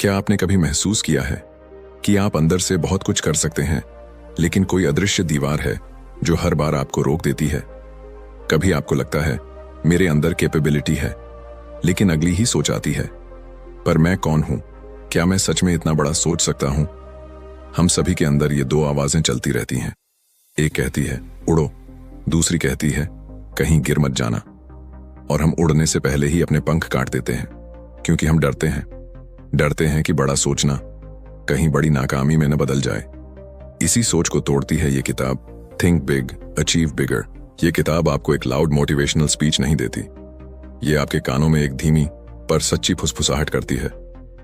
क्या आपने कभी महसूस किया है कि आप अंदर से बहुत कुछ कर सकते हैं, लेकिन कोई अदृश्य दीवार है जो हर बार आपको रोक देती है? कभी आपको लगता है मेरे अंदर कैपेबिलिटी है, लेकिन अगली ही सोच आती है, पर मैं कौन हूं? क्या मैं सच में इतना बड़ा सोच सकता हूं? हम सभी के अंदर ये दो आवाजें चलती रहती हैं। एक कहती है उड़ो, दूसरी कहती है कहीं गिर मत जाना। और हम उड़ने से पहले ही अपने पंख काट देते हैं, क्योंकि हम डरते हैं कि बड़ा सोचना कहीं बड़ी नाकामी में न बदल जाए। इसी सोच को तोड़ती है ये किताब थिंक बिग अचीव बिगर। ये किताब आपको एक लाउड मोटिवेशनल स्पीच नहीं देती। ये आपके कानों में एक धीमी पर सच्ची फुसफुसाहट करती है,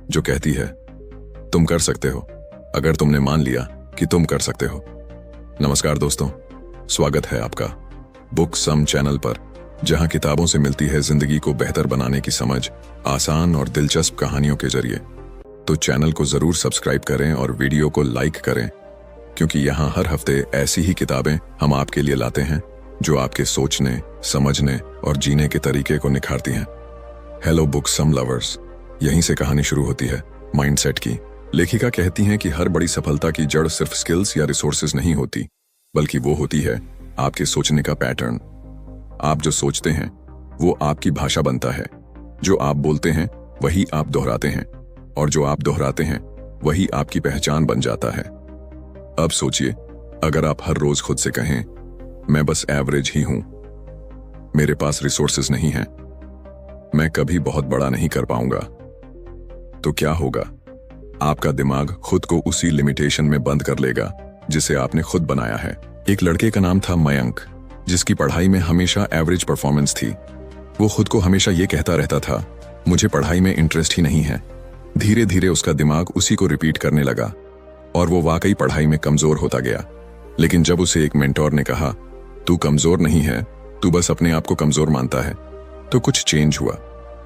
जो कहती है तुम कर सकते हो, अगर तुमने मान लिया कि तुम कर सकते हो। नमस्कार दोस्तों, स्वागत है आपका बुक सम चैनल पर, जहां किताबों से मिलती है जिंदगी को बेहतर बनाने की समझ, आसान और दिलचस्प कहानियों के जरिए। तो चैनल को जरूर सब्सक्राइब करें और वीडियो को लाइक करें, क्योंकि यहां हर हफ्ते ऐसी ही किताबें हम आपके लिए लाते हैं जो आपके सोचने, समझने और जीने के तरीके को निखारती हैं। हेलो बुक सम लवर्स, यहीं से कहानी शुरू होती है माइंडसेट की। लेखिका कहती हैं कि हर बड़ी सफलता की जड़ सिर्फ स्किल्स या रिसोर्सेज नहीं होती, बल्कि वो होती है आपके सोचने का पैटर्न। आप जो सोचते हैं वो आपकी भाषा बनता है। जो आप बोलते हैं वही आप दोहराते हैं, और जो आप दोहराते हैं वही आपकी पहचान बन जाता है। अब सोचिए, अगर आप हर रोज खुद से कहें मैं बस एवरेज ही हूं, मेरे पास रिसोर्सेज नहीं हैं, मैं कभी बहुत बड़ा नहीं कर पाऊंगा, तो क्या होगा? आपका दिमाग खुद को उसी लिमिटेशन में बंद कर लेगा जिसे आपने खुद बनाया है। एक लड़के का नाम था मयंक, जिसकी पढ़ाई में हमेशा एवरेज परफॉर्मेंस थी। वो खुद को हमेशा ये कहता रहता था मुझे पढ़ाई में इंटरेस्ट ही नहीं है। धीरे धीरे उसका दिमाग उसी को रिपीट करने लगा और वो वाकई पढ़ाई में कमजोर होता गया। लेकिन जब उसे एक मेंटोर ने कहा तू कमजोर नहीं है, तू बस अपने आप को कमजोर मानता है, तो कुछ चेंज हुआ।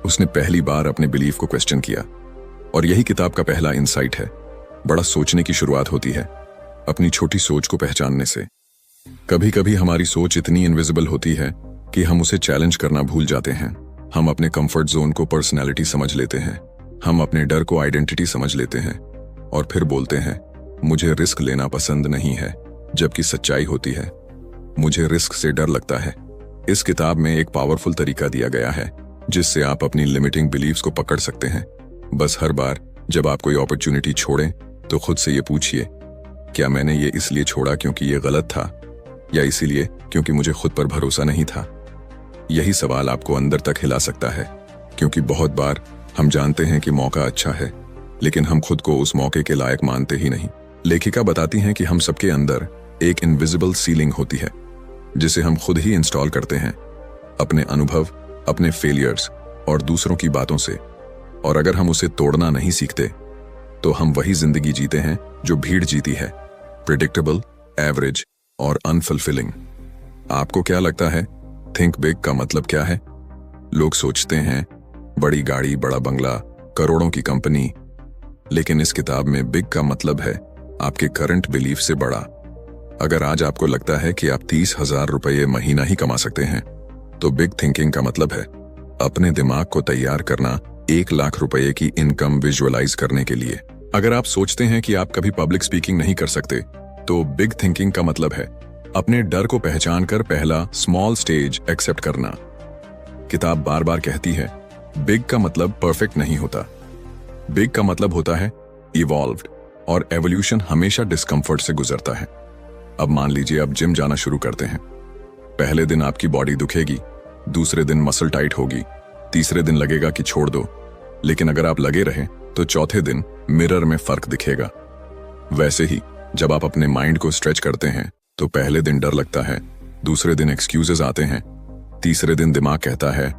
उसने पहली बार अपने बिलीफ को क्वेश्चन किया, और यही किताब का पहला इंसाइट है। बड़ा सोचने की शुरुआत होती है अपनी छोटी सोच को पहचानने से। कभी कभी हमारी सोच इतनी इनविजिबल होती है कि हम उसे चैलेंज करना भूल जाते हैं। हम अपने कंफर्ट जोन को पर्सनैलिटी समझ लेते हैं, हम अपने डर को आइडेंटिटी समझ लेते हैं, और फिर बोलते हैं मुझे रिस्क लेना पसंद नहीं है, जबकि सच्चाई होती है मुझे रिस्क से डर लगता है। इस किताब में एक पावरफुल तरीका दिया गया है जिससे आप अपनी लिमिटिंग बिलीव्स को पकड़ सकते हैं। बस हर बार जब आप कोई अपॉर्चुनिटी छोड़ें तो खुद से ये पूछिए, क्या मैंने ये इसलिए छोड़ा क्योंकि ये गलत था, या इसीलिए क्योंकि मुझे खुद पर भरोसा नहीं था? यही सवाल आपको अंदर तक हिला सकता है, क्योंकि बहुत बार हम जानते हैं कि मौका अच्छा है, लेकिन हम खुद को उस मौके के लायक मानते ही नहीं। लेखिका बताती हैं कि हम सबके अंदर एक इनविजिबल सीलिंग होती है जिसे हम खुद ही इंस्टॉल करते हैं, अपने अनुभव, अपने फेलियर्स और दूसरों की बातों से। और अगर हम उसे तोड़ना नहीं सीखते तो हम वही जिंदगी जीते हैं जो भीड़ जीती है, प्रिडिक्टेबल, एवरेज और अनफुलफिलिंग। आपको क्या लगता है थिंक बिग का मतलब क्या है? लोग सोचते हैं बड़ी गाड़ी, बड़ा बंगला, करोड़ों की कंपनी, लेकिन इस किताब में बिग का मतलब है आपके करंट बिलीफ से बड़ा। अगर आज आपको लगता है कि आप 30,000 रुपये महीना ही कमा सकते हैं, तो बिग थिंकिंग का मतलब है अपने दिमाग को तैयार करना 1 लाख रुपये की इनकम विजुअलाइज करने के लिए। अगर आप सोचते हैं कि आप कभी पब्लिक स्पीकिंग नहीं कर सकते, तो बिग थिंकिंग का मतलब है अपने डर को पहचान कर पहला स्मॉल स्टेज एक्सेप्ट करना। किताब बार बार कहती है बिग का मतलब परफेक्ट नहीं होता, बिग का मतलब होता है इवॉल्व्ड, और एवोल्यूशन हमेशा डिस्कम्फर्ट से गुजरता है। अब मान लीजिए आप जिम जाना शुरू करते हैं। पहले दिन आपकी बॉडी दुखेगी, दूसरे दिन मसल टाइट होगी, तीसरे दिन लगेगा कि छोड़ दो, लेकिन अगर आप लगे रहे तो चौथे दिन मिरर में फर्क दिखेगा। वैसे ही जब आप अपने माइंड को स्ट्रेच करते हैं तो पहले दिन डर लगता है, दूसरे दिन एक्सक्यूजेस आते हैं, तीसरे दिन दिमाग कहता है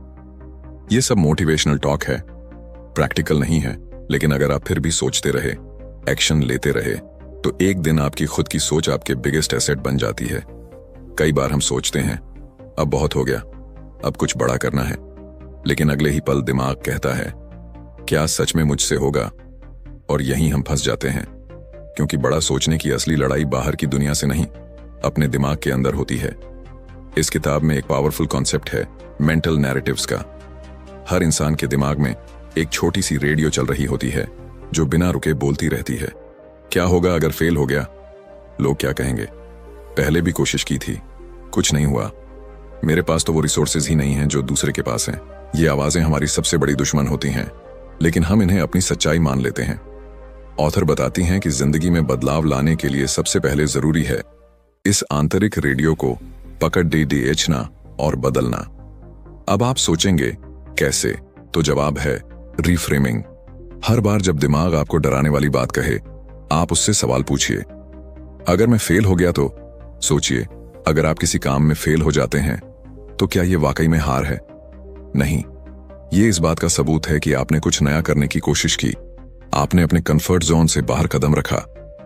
ये सब मोटिवेशनल टॉक है, प्रैक्टिकल नहीं है। लेकिन अगर आप फिर भी सोचते रहे, एक्शन लेते रहे, तो एक दिन आपकी खुद की सोच आपके बिगेस्ट एसेट बन जाती है। कई बार हम सोचते हैं अब बहुत हो गया, अब कुछ बड़ा करना है, लेकिन अगले ही पल दिमाग कहता है क्या सच में मुझसे होगा? और यहीं हम फंस जाते हैं, क्योंकि बड़ा सोचने की असली लड़ाई बाहर की दुनिया से नहीं, अपने दिमाग के अंदर होती है। इस किताब में एक पावरफुल कॉन्सेप्ट है मेंटल नैरेटिव्स का। हर इंसान के दिमाग में एक छोटी सी रेडियो चल रही होती है जो बिना रुके बोलती रहती है, क्या होगा अगर फेल हो गया? लोग क्या कहेंगे? पहले भी कोशिश की थी, कुछ नहीं हुआ। मेरे पास तो वो रिसोर्सेज ही नहीं हैं जो दूसरे के पास हैं। ये आवाजें हमारी सबसे बड़ी दुश्मन होती हैं, लेकिन हम इन्हें अपनी सच्चाई मान लेते हैं। ऑथर बताती हैं कि जिंदगी में बदलाव लाने के लिए सबसे पहले जरूरी है इस आंतरिक रेडियो को पकड़ देना और बदलना। अब आप सोचेंगे कैसे? तो जवाब है रिफ्रेमिंग। हर बार जब दिमाग आपको डराने वाली बात कहे, आप उससे सवाल पूछिए। अगर मैं फेल हो गया तो सोचिए, अगर आप किसी काम में फेल हो जाते हैं तो क्या यह वाकई में हार है? नहीं, ये इस बात का सबूत है कि आपने कुछ नया करने की कोशिश की, आपने अपने कंफर्ट जोन से बाहर कदम रखा।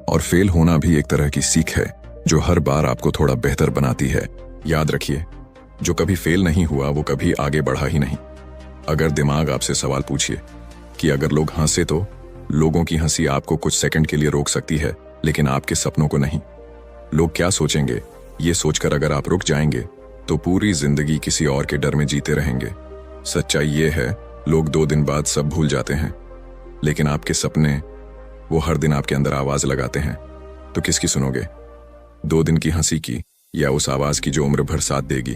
और फेल होना भी एक तरह की सीख है जो हर बार आपको थोड़ा बेहतर बनाती है। याद रखिए, जो कभी फेल नहीं हुआ वो कभी आगे बढ़ा ही नहीं। अगर दिमाग आपसे सवाल पूछिए कि अगर लोग हंसे तो लोगों की हंसी आपको कुछ सेकंड के लिए रोक सकती है, लेकिन आपके सपनों को नहीं। लोग क्या सोचेंगे, ये सोचकर अगर आप रुक जाएंगे तो पूरी जिंदगी किसी और के डर में जीते रहेंगे। सच्चाई ये है, लोग 2 दिन बाद सब भूल जाते हैं, लेकिन आपके सपने वो हर दिन आपके अंदर आवाज लगाते हैं। तो किसकी सुनोगे? 2 दिन की हंसी की या उस आवाज की जो उम्र भर साथ देगी?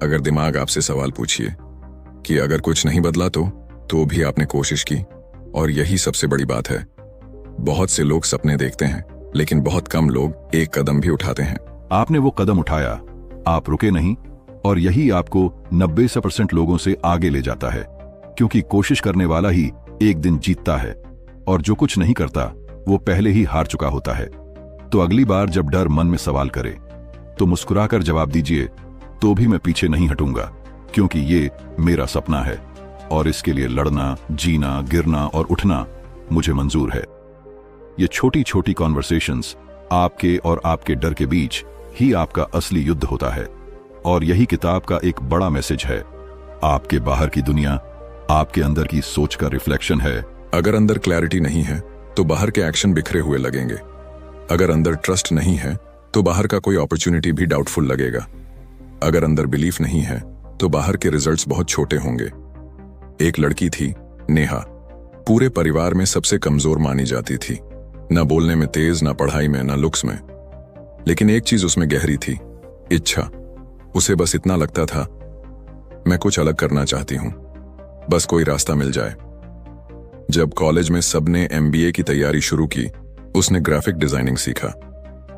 अगर दिमाग आपसे सवाल पूछिए कि अगर कुछ नहीं बदला तो भी आपने कोशिश की। और यही सबसे बड़ी बात है, बहुत से लोग सपने देखते हैं, लेकिन बहुत कम लोग एक कदम भी उठाते हैं। आपने वो कदम उठाया, आप रुके नहीं, और यही आपको 90% लोगों से आगे ले जाता है। क्योंकि कोशिश करने वाला ही एक दिन जीतता है, और जो कुछ नहीं करता वो पहले ही हार चुका होता है। तो अगली बार जब डर मन में सवाल करे तो मुस्कुराकर जवाब दीजिए, तो भी मैं पीछे नहीं हटूंगा, क्योंकि ये मेरा सपना है और इसके लिए लड़ना, जीना, गिरना और उठना मुझे मंजूर है। ये छोटी छोटी कॉन्वर्सेशंस आपके और आपके डर के बीच ही आपका असली युद्ध होता है। और यही किताब का एक बड़ा मैसेज है। आपके बाहर की दुनिया आपके अंदर की सोच का रिफ्लेक्शन है। अगर अंदर क्लैरिटी नहीं है तो बाहर के एक्शन बिखरे हुए लगेंगे। अगर अंदर ट्रस्ट नहीं है तो बाहर का कोई अपॉर्चुनिटी भी डाउटफुल लगेगा। अगर अंदर बिलीफ नहीं है तो बाहर के रिजल्ट्स बहुत छोटे होंगे। एक लड़की थी, नेहा, पूरे परिवार में सबसे कमजोर मानी जाती थी। न बोलने में तेज, न पढ़ाई में, न लुक्स में। लेकिन एक चीज उसमें गहरी थी, इच्छा। उसे बस इतना लगता था, मैं कुछ अलग करना चाहती हूं, बस कोई रास्ता मिल जाए। जब कॉलेज में सबने MBA की तैयारी शुरू की, उसने ग्राफिक डिजाइनिंग सीखा।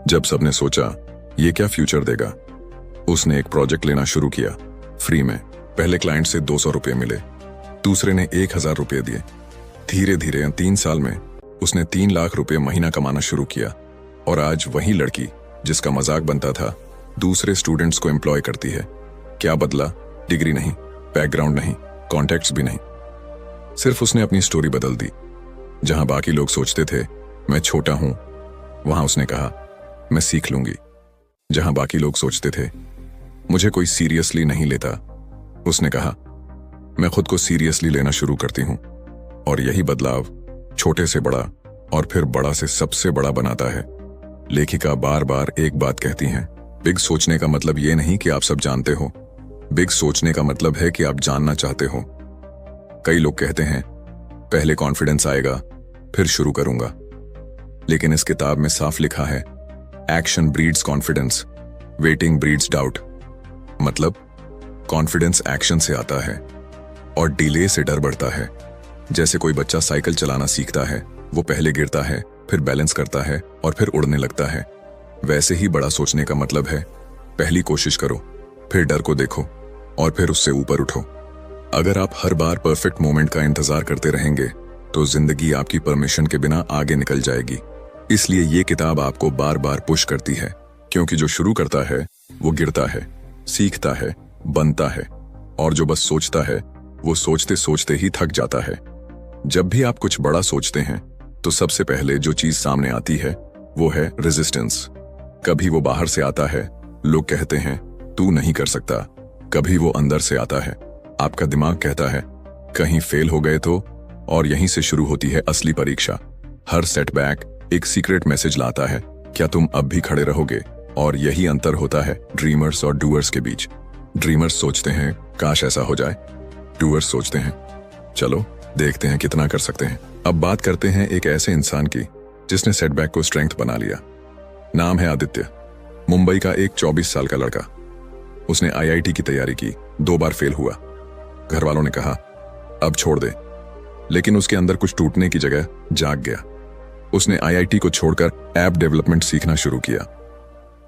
जब सबने सोचा ये क्या फ्यूचर देगा, उसने एक प्रोजेक्ट लेना शुरू किया, फ्री में। पहले क्लाइंट से 200 रुपये मिले, दूसरे ने 1000 रुपये दिए। धीरे धीरे 3 साल में उसने 3 लाख रुपये महीना कमाना शुरू किया। और आज वही लड़की जिसका मजाक बनता था, दूसरे स्टूडेंट्स को एम्प्लॉय करती है। क्या बदला? डिग्री नहीं, बैकग्राउंड नहीं, कॉन्टैक्ट्स भी नहीं, सिर्फ उसने अपनी स्टोरी बदल दी। जहां बाकी लोग सोचते थे मैं छोटा हूं, वहां उसने कहा मैं सीख लूंगी। जहां बाकी लोग सोचते थे मुझे कोई सीरियसली नहीं लेता, उसने कहा मैं खुद को सीरियसली लेना शुरू करती हूं। और यही बदलाव छोटे से बड़ा और फिर बड़ा से सबसे बड़ा बनाता है। लेखिका बार बार एक बात कहती हैं, बिग सोचने का मतलब ये नहीं कि आप सब जानते हो, बिग सोचने का मतलब है कि आप जानना चाहते हो। कई लोग कहते हैं पहले कॉन्फिडेंस आएगा फिर शुरू करूंगा, लेकिन इस किताब में साफ लिखा है action breeds confidence, waiting breeds doubt. मतलब कॉन्फिडेंस एक्शन से आता है और डिले से डर बढ़ता है। जैसे कोई बच्चा साइकिल चलाना सीखता है, वो पहले गिरता है, फिर बैलेंस करता है और फिर उड़ने लगता है। वैसे ही बड़ा सोचने का मतलब है पहली कोशिश करो, फिर डर को देखो और फिर उससे ऊपर उठो। अगर आप हर बार परफेक्ट मोमेंट का इंतजार करते रहेंगे तो जिंदगी आपकी परमिशन के बिना आगे निकल जाएगी। इसलिए ये किताब आपको बार बार पुश करती है, क्योंकि जो शुरू करता है वो गिरता है, सीखता है, बनता है, और जो बस सोचता है वो सोचते सोचते ही थक जाता है। जब भी आप कुछ बड़ा सोचते हैं तो सबसे पहले जो चीज सामने आती है वो है रेजिस्टेंस। कभी वो बाहर से आता है, लोग कहते हैं तू नहीं कर सकता। कभी वो अंदर से आता है, आपका दिमाग कहता है कहीं फेल हो गए तो। और यहीं से शुरू होती है असली परीक्षा। हर सेटबैक एक सीक्रेट मैसेज लाता है, क्या तुम अब भी खड़े रहोगे? और यही अंतर होता है ड्रीमर्स और डूअर्स के बीच। ड्रीमर्स सोचते हैं काश ऐसा हो जाए, डूअर्स सोचते हैं चलो देखते हैं कितना कर सकते हैं। अब बात करते हैं एक ऐसे इंसान की जिसने सेटबैक को स्ट्रेंथ बना लिया। नाम है आदित्य, मुंबई का एक 24 साल का लड़का। उसने आईआईटी की तैयारी की, 2 बार फेल हुआ। घर वालों ने कहा अब छोड़ दे, लेकिन उसके अंदर कुछ टूटने की जगह जाग गया। उसने आईआईटी को छोड़कर ऐप डेवलपमेंट सीखना शुरू किया।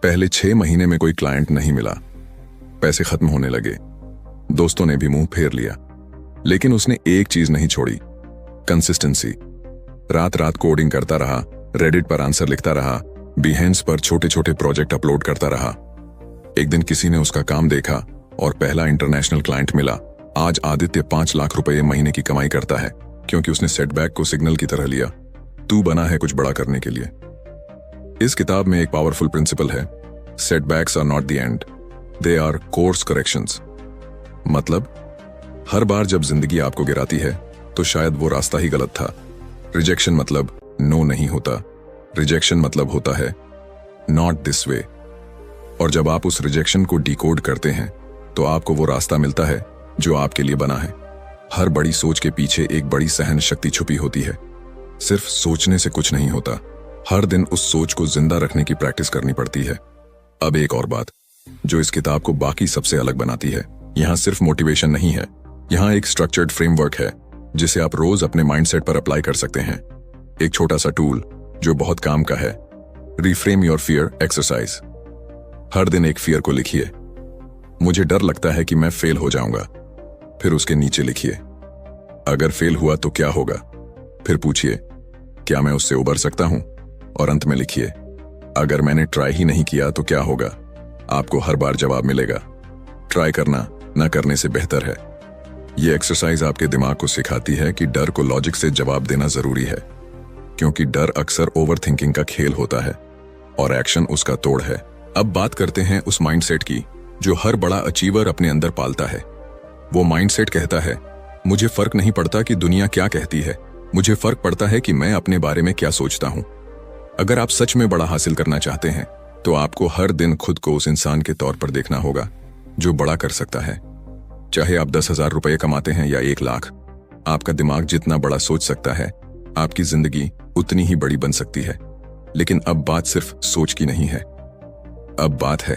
पहले 6 महीने में कोई क्लाइंट नहीं मिला, पैसे खत्म होने लगे, दोस्तों ने भी मुंह फेर लिया। लेकिन उसने एक चीज नहीं छोड़ी, कंसिस्टेंसी। रात रात कोडिंग करता रहा, रेडिट पर आंसर लिखता रहा, बिहेंस पर छोटे छोटे प्रोजेक्ट अपलोड करता रहा। एक दिन किसी ने उसका काम देखा और पहला इंटरनेशनल क्लाइंट मिला। आज आदित्य 5 लाख रुपए महीने की कमाई करता है, क्योंकि उसने सेटबैक को सिग्नल की तरह लिया। तू बना है कुछ बड़ा करने के लिए। इस किताब में एक पावरफुल प्रिंसिपल है, setbacks are not the end, they are course corrections. मतलब हर बार जब जिंदगी आपको गिराती है तो शायद वो रास्ता ही गलत था। रिजेक्शन मतलब नो नहीं होता, रिजेक्शन मतलब होता है नॉट दिस वे। और जब आप उस रिजेक्शन को डिकोड करते हैं तो आपको वो रास्ता मिलता है जो आपके लिए बना है। हर बड़ी सोच के पीछे एक बड़ी सहन शक्ति छुपी होती है। सिर्फ सोचने से कुछ नहीं होता, हर दिन उस सोच को जिंदा रखने की प्रैक्टिस करनी पड़ती है। अब एक और बात जो इस किताब को बाकी सबसे अलग बनाती है, यहाँ सिर्फ मोटिवेशन नहीं है, यहाँ एक स्ट्रक्चर्ड फ्रेमवर्क है जिसे आप रोज अपने माइंडसेट पर अप्लाई कर सकते हैं। एक छोटा सा टूल जो बहुत काम का है, रिफ्रेम योर फियर एक्सरसाइज। हर दिन एक फियर को लिखिए, मुझे डर लगता है कि मैं फेल हो जाऊंगा। फिर उसके नीचे लिखिए, अगर फेल हुआ तो क्या होगा। फिर पूछिए, क्या मैं उससे उबर सकता हूं। और अंत में लिखिए, अगर मैंने ट्राई ही नहीं किया तो क्या होगा। आपको हर बार जवाब मिलेगा। ट्राई करना न करने से बेहतर है। यह एक्सरसाइज आपके दिमाग को सिखाती है कि डर को लॉजिक से जवाब देना जरूरी है, क्योंकि डर अक्सर ओवरथिंकिंग का खेल होता है और एक्शन उसका तोड़ है। अब बात करते हैं उस माइंडसेट की जो हर बड़ा अचीवर अपने अंदर पालता है। वो माइंडसेट कहता है, मुझे फर्क नहीं पड़ता कि दुनिया क्या कहती है, मुझे फर्क पड़ता है कि मैं अपने बारे में क्या सोचता हूं। अगर आप सच में बड़ा हासिल करना चाहते हैं तो आपको हर दिन खुद को उस इंसान के तौर पर देखना होगा जो बड़ा कर सकता है। चाहे आप 10,000 रुपए कमाते हैं या 1 लाख, आपका दिमाग जितना बड़ा सोच सकता है, आपकी जिंदगी उतनी ही बड़ी बन सकती है। लेकिन अब बात सिर्फ सोच की नहीं है, अब बात है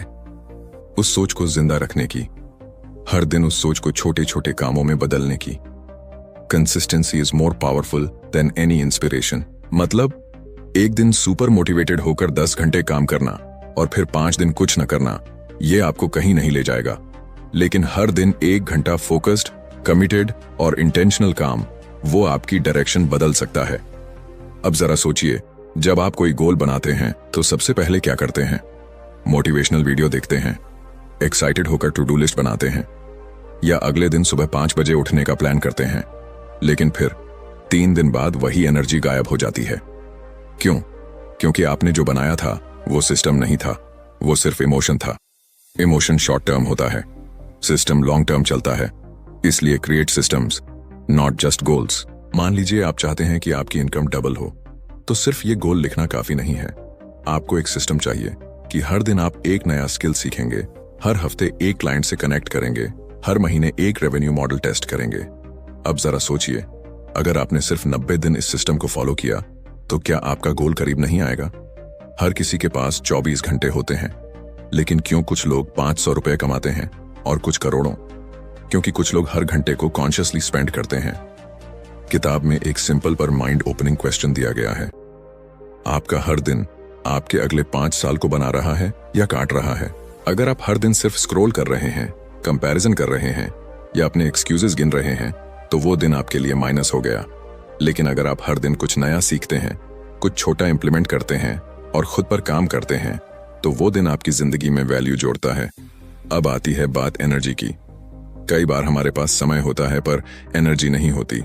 उस सोच को जिंदा रखने की, हर दिन उस सोच को छोटे छोटे कामों में बदलने की। Consistency is more powerful than any inspiration. मतलब एक दिन सुपर मोटिवेटेड होकर 10 घंटे काम करना और फिर 5 दिन कुछ न करना, ये आपको कहीं नहीं ले जाएगा। लेकिन हर दिन 1 घंटा फोकस्ड, कमिटेड और इंटेंशनल काम, वो आपकी डायरेक्शन बदल सकता है। अब जरा सोचिए, जब आप कोई गोल बनाते हैं तो सबसे पहले क्या करते हैं? मोटिवेशनल वीडियो देखते हैं, एक्साइटेड होकर टू डू लिस्ट बनाते हैं, या अगले दिन सुबह 5 बजे उठने का प्लान करते हैं। लेकिन फिर 3 दिन बाद वही एनर्जी गायब हो जाती है। क्यों? क्योंकि आपने जो बनाया था वो सिस्टम नहीं था, वो सिर्फ इमोशन था। इमोशन शॉर्ट टर्म होता है, सिस्टम लॉन्ग टर्म चलता है। इसलिए create systems, not just goals. मान लीजिए आप चाहते हैं कि आपकी इनकम डबल हो, तो सिर्फ ये गोल लिखना काफी नहीं है। आपको एक सिस्टम चाहिए कि हर दिन आप एक नया स्किल सीखेंगे, हर हफ्ते एक क्लाइंट से कनेक्ट करेंगे, हर महीने एक रेवेन्यू मॉडल टेस्ट करेंगे। अब जरा सोचिए, अगर आपने सिर्फ 90 दिन इस सिस्टम को फॉलो किया तो क्या आपका गोल करीब नहीं आएगा? हर किसी के पास 24 घंटे होते हैं, लेकिन क्यों कुछ लोग 500 रुपए कमाते हैं और कुछ करोड़ों? क्योंकि कुछ लोग हर घंटे को कॉन्शियसली स्पेंड करते हैं। किताब में एक सिंपल पर माइंड ओपनिंग क्वेश्चन दिया गया है, आपका हर दिन आपके अगले 5 साल को बना रहा है या काट रहा है? अगर आप हर दिन सिर्फ स्क्रॉल कर रहे हैं, कंपैरिजन कर रहे हैं या अपने एक्सक्यूजेस गिन रहे हैं, तो वो दिन आपके लिए माइनस हो गया। लेकिन अगर आप हर दिन कुछ नया सीखते हैं, कुछ छोटा इंप्लीमेंट करते हैं और खुद पर काम करते हैं, तो वो दिन आपकी जिंदगी में वैल्यू जोड़ता है। अब आती है बात एनर्जी की। कई बार हमारे पास समय होता है पर एनर्जी नहीं होती।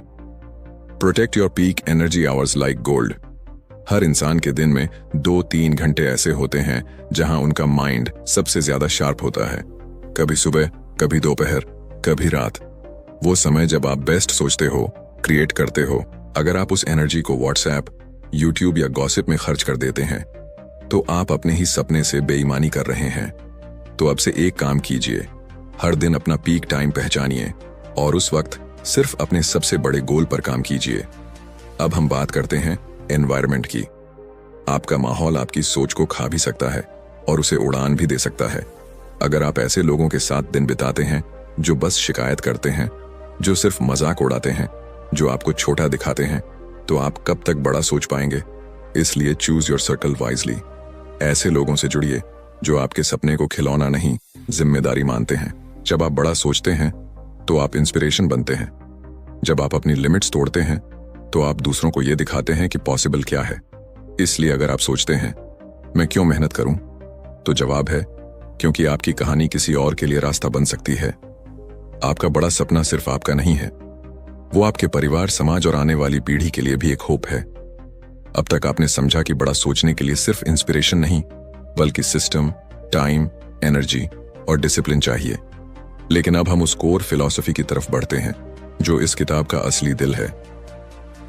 Protect your peak energy hours like gold. हर इंसान के दिन में 2-3 घंटे ऐसे होते हैं जहां उनका माइंड सबसे ज्यादा शार्प होता है। कभी सुबह, कभी दोपहर, कभी रात। वो समय जब आप बेस्ट सोचते हो, क्रिएट करते हो। अगर आप उस एनर्जी को व्हाट्सएप, यूट्यूब या गॉसिप में खर्च कर देते हैं तो आप अपने ही सपने से बेईमानी कर रहे हैं। तो अब से एक काम कीजिए, हर दिन अपना पीक टाइम पहचानिए और उस वक्त सिर्फ अपने सबसे बड़े गोल पर काम कीजिए। अब हम बात करते हैं एनवायरनमेंट की। आपका माहौल आपकी सोच को खा भी सकता है और उसे उड़ान भी दे सकता है। अगर आप ऐसे लोगों के साथ दिन बिताते हैं जो बस शिकायत करते हैं, जो सिर्फ मजाक उड़ाते हैं, जो आपको छोटा दिखाते हैं, तो आप कब तक बड़ा सोच पाएंगे? इसलिए चूज योर सर्कल वाइजली। ऐसे लोगों से जुड़िए जो आपके सपने को खिलौना नहीं, जिम्मेदारी मानते हैं। जब आप बड़ा सोचते हैं तो आप इंस्पिरेशन बनते हैं। जब आप अपनी लिमिट्स तोड़ते हैं तो आप दूसरों को यह दिखाते हैं कि पॉसिबल क्या है। इसलिए अगर आप सोचते हैं मैं क्यों मेहनत करूं, तो जवाब है क्योंकि आपकी कहानी किसी और के लिए रास्ता बन सकती है। आपका बड़ा सपना सिर्फ आपका नहीं है, वो आपके परिवार, समाज और आने वाली पीढ़ी के लिए भी एक होप है। अब तक आपने समझा कि बड़ा सोचने के लिए सिर्फ इंस्पिरेशन नहीं, बल्कि सिस्टम, टाइम, एनर्जी और डिसिप्लिन चाहिए। लेकिन अब हम उस कोर फिलॉसफी की तरफ बढ़ते हैं जो इस किताब का असली दिल है।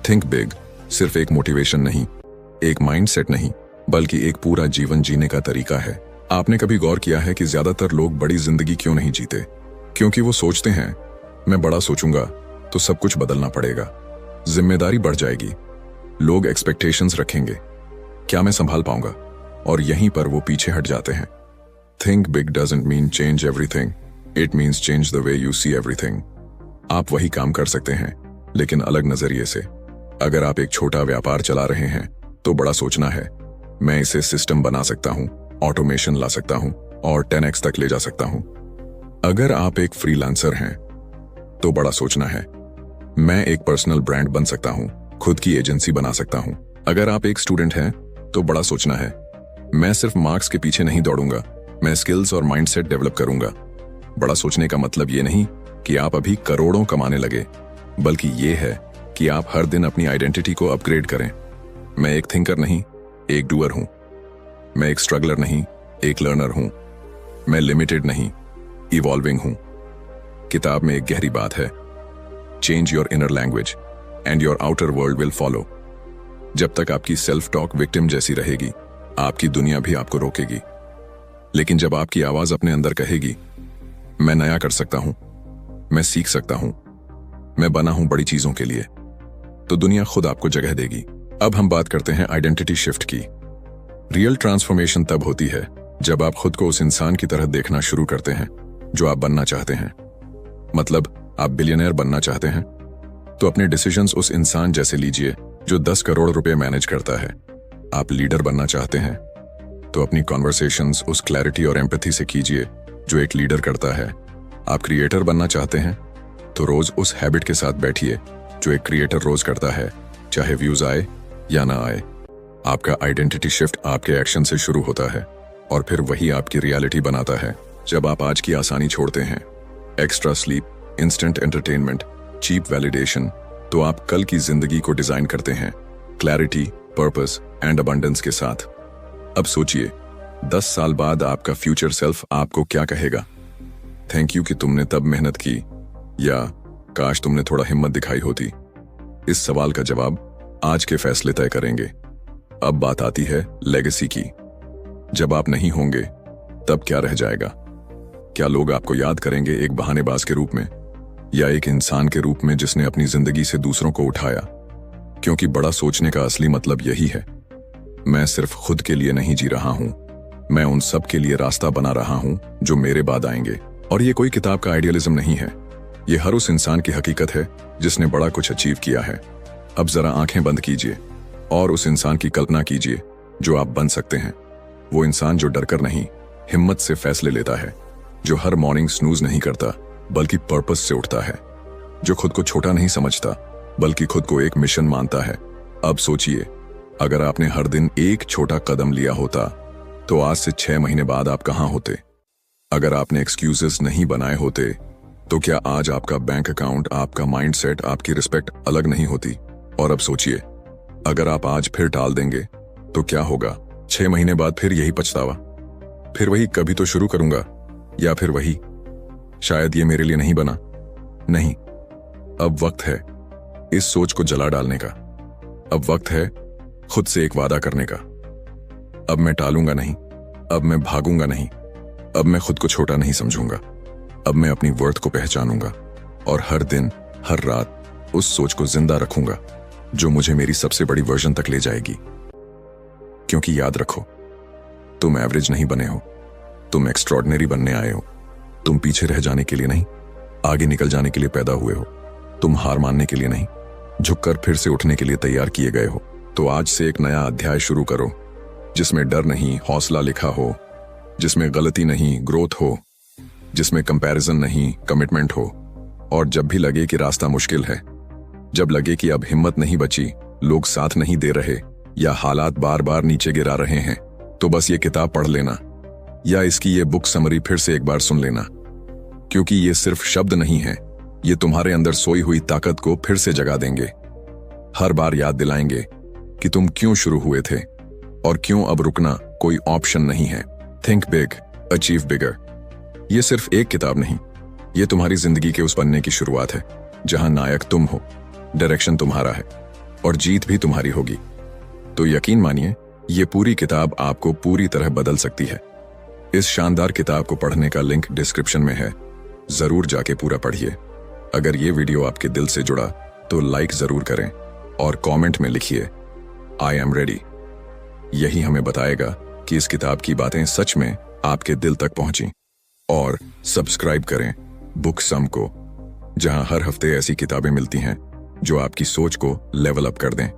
थिंक बिग सिर्फ एक मोटिवेशन नहीं, एक माइंडसेट नहीं, बल्कि एक पूरा जीवन जीने का तरीका है। आपने कभी गौर किया है कि ज्यादातर लोग बड़ी जिंदगी क्यों नहीं जीते? क्योंकि वो सोचते हैं मैं बड़ा सोचूंगा तो सब कुछ बदलना पड़ेगा, जिम्मेदारी बढ़ जाएगी, लोग एक्सपेक्टेशंस रखेंगे, क्या मैं संभाल पाऊंगा? और यहीं पर वो पीछे हट जाते हैं। Think big doesn't mean change everything, it means change the way you see everything. आप वही काम कर सकते हैं लेकिन अलग नजरिए से। अगर आप एक छोटा व्यापार चला रहे हैं तो बड़ा सोचना है मैं इसे सिस्टम बना सकता हूं, ऑटोमेशन ला सकता हूं और 10x तक ले जा सकता हूं। अगर आप एक फ्रीलांसर हैं तो बड़ा सोचना है मैं एक पर्सनल ब्रांड बन सकता हूं, खुद की एजेंसी बना सकता हूं। अगर आप एक स्टूडेंट हैं तो बड़ा सोचना है मैं सिर्फ मार्क्स के पीछे नहीं दौड़ूंगा, मैं स्किल्स और माइंडसेट डेवलप करूंगा। बड़ा सोचने का मतलब ये नहीं कि आप अभी करोड़ों कमाने लगे, बल्कि ये है कि आप हर दिन अपनी आइडेंटिटी को अपग्रेड करें। मैं एक थिंकर नहीं, एक डूअर हूं। मैं एक स्ट्रगलर नहीं, एक लर्नर हूं। मैं लिमिटेड नहीं, इवॉल्विंग हूं। किताब में एक गहरी बात है, change your inner language and your outer world will follow. जब तक आपकी सेल्फ टॉक विक्टिम जैसी रहेगी, आपकी दुनिया भी आपको रोकेगी। लेकिन जब आपकी आवाज अपने अंदर कहेगी मैं नया कर सकता हूं, मैं सीख सकता हूं, मैं बना हूं बड़ी चीजों के लिए, तो दुनिया खुद आपको जगह देगी। अब हम बात करते हैं आइडेंटिटी शिफ्ट की। रियल ट्रांसफॉर्मेशन तब होती है जब आप खुद को उस इंसान की तरह देखना शुरू करते हैं जो आप बनना चाहते हैं। मतलब आप बिलियनर बनना चाहते हैं तो अपने डिसीजंस उस इंसान जैसे लीजिए जो 10 करोड़ रुपए मैनेज करता है। आप लीडर बनना चाहते हैं तो अपनी कॉन्वर्सेशंस उस क्लैरिटी और एम्पैथी से कीजिए जो एक लीडर करता है। आप क्रिएटर बनना चाहते हैं तो रोज उस हैबिट के साथ बैठिए जो एक क्रिएटर रोज करता है, चाहे व्यूज आए या ना आए। आपका आइडेंटिटी शिफ्ट आपके एक्शन से शुरू होता है और फिर वही आपकी रियलिटी बनाता है। जब आप आज की आसानी छोड़ते हैं, extra sleep, instant entertainment, cheap validation, तो आप कल की जिंदगी को डिजाइन करते हैं क्लैरिटी, पर्पस एंड अबंडेंस के साथ। अब सोचिए 10 साल बाद आपका फ्यूचर सेल्फ आपको क्या कहेगा? थैंक यू कि तुमने तब मेहनत की, या काश तुमने थोड़ा हिम्मत दिखाई होती। इस सवाल का जवाब आज के फैसले तय करेंगे। अब बात आती है लेगेसी की। जब आप नहीं होंगे तब क्या रह जाएगा? क्या लोग आपको याद करेंगे एक बहानेबाज के रूप में, या एक इंसान के रूप में जिसने अपनी जिंदगी से दूसरों को उठाया? क्योंकि बड़ा सोचने का असली मतलब यही है, मैं सिर्फ खुद के लिए नहीं जी रहा हूं, मैं उन सब के लिए रास्ता बना रहा हूं जो मेरे बाद आएंगे। और ये कोई किताब का आइडियलिज्म नहीं है, ये हर उस इंसान की हकीकत है जिसने बड़ा कुछ अचीव किया है। अब जरा आंखें बंद कीजिए और उस इंसान की कल्पना कीजिए जो आप बन सकते हैं। वो इंसान जो डरकर नहीं, हिम्मत से फैसले लेता है, जो हर मॉर्निंग स्नूज नहीं करता बल्कि पर्पस से उठता है, जो खुद को छोटा नहीं समझता बल्कि खुद को एक मिशन मानता है। अब सोचिए, अगर आपने हर दिन एक छोटा कदम लिया होता तो आज से 6 महीने बाद आप कहां होते? अगर आपने एक्सक्यूजेस नहीं बनाए होते तो क्या आज आपका बैंक अकाउंट, आपका माइंडसेट, आपकी रिस्पेक्ट अलग नहीं होती? और अब सोचिए, अगर आप आज फिर टाल देंगे तो क्या होगा? 6 महीने बाद फिर यही पछतावा, फिर वही कभी तो शुरू करूंगा, या फिर वही शायद ये मेरे लिए नहीं बना। नहीं, अब वक्त है इस सोच को जला डालने का। अब वक्त है खुद से एक वादा करने का। अब मैं टालूंगा नहीं, अब मैं भागूंगा नहीं, अब मैं खुद को छोटा नहीं समझूंगा, अब मैं अपनी वर्थ को पहचानूंगा और हर दिन, हर रात उस सोच को जिंदा रखूंगा। जो मुझे मेरी सबसे बड़ी वर्जन तक ले जाएगी। क्योंकि याद रखो, तुम एवरेज नहीं बने हो, तुम एक्स्ट्रॉर्डिनरी बनने आए हो। तुम पीछे रह जाने के लिए नहीं, आगे निकल जाने के लिए पैदा हुए हो। तुम हार मानने के लिए नहीं, झुककर फिर से उठने के लिए तैयार किए गए हो। तो आज से एक नया अध्याय शुरू करो, जिसमें डर नहीं, हौसला लिखा हो, जिसमें गलती नहीं, ग्रोथ हो, जिसमें कंपैरिजन नहीं, कमिटमेंट हो। और जब भी लगे कि रास्ता मुश्किल है, जब लगे कि अब हिम्मत नहीं बची, लोग साथ नहीं दे रहे या हालात बार बार नीचे गिरा रहे हैं, तो बस ये किताब पढ़ लेना या इसकी ये बुक समरी फिर से एक बार सुन लेना। क्योंकि ये सिर्फ शब्द नहीं है, ये तुम्हारे अंदर सोई हुई ताकत को फिर से जगा देंगे। हर बार याद दिलाएंगे कि तुम क्यों शुरू हुए थे और क्यों अब रुकना कोई ऑप्शन नहीं है। थिंक बिग, अचीव बिगर। ये सिर्फ एक किताब नहीं, ये तुम्हारी जिंदगी के उस पन्ने की शुरुआत है जहां नायक तुम हो, डायरेक्शन तुम्हारा है और जीत भी तुम्हारी होगी। तो यकीन मानिए, ये पूरी किताब आपको पूरी तरह बदल सकती है। इस शानदार किताब को पढ़ने का लिंक डिस्क्रिप्शन में है, जरूर जाके पूरा पढ़िए। अगर ये वीडियो आपके दिल से जुड़ा तो लाइक जरूर करें और कमेंट में लिखिए आई एम रेडी। यही हमें बताएगा कि इस किताब की बातें सच में आपके दिल तक पहुंची। और सब्सक्राइब करें बुक सम को, जहां हर हफ्ते ऐसी किताबें मिलती हैं जो आपकी सोच को लेवल अप कर दें।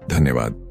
धन्यवाद।